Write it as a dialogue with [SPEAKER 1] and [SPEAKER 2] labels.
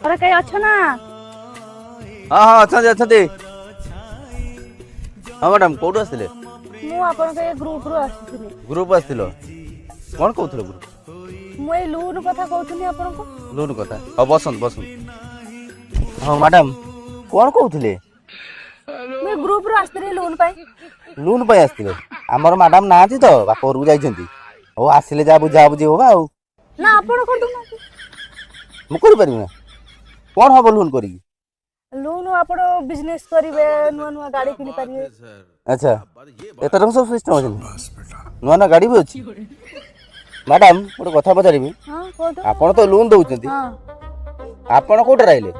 [SPEAKER 1] अरे कहीं अच्छो ना
[SPEAKER 2] हाँ हाँ अच्छा अच्छा हाँ मैडम कौटू आसते
[SPEAKER 1] मु आपन के ग्रुप रो आसीथिनी
[SPEAKER 2] ग्रुप आसथिल कौन कहते ग्रुप
[SPEAKER 1] मु ए लोन कथा कहथुनी आपन को
[SPEAKER 2] लोन कथा हाँ बसंत बसंत हाँ मैडम कौन कहते
[SPEAKER 1] मु ग्रुप रो आस्तरी लोन पाई
[SPEAKER 2] लोन पाई आसथिले आमर मैडम ना तो बाप घर को जाइछंती ओ आसिले जा बुझा बुझी होबा आ
[SPEAKER 1] ना आपन को दु
[SPEAKER 2] मु करि परिबे ना कौन हबो लोन करी
[SPEAKER 1] लोन आपन बिजनेस करिवे नुवा नुवा गाड़ी किनि परिवे
[SPEAKER 2] अच्छा एतर सब सिस्टम अछि नुआ ना गाड़ी भी अछि मैडम गोटे कथा पचारिबी
[SPEAKER 1] हां कोन
[SPEAKER 2] आपण तो लोन दउचंती
[SPEAKER 1] हां
[SPEAKER 2] आपण कोठे रहले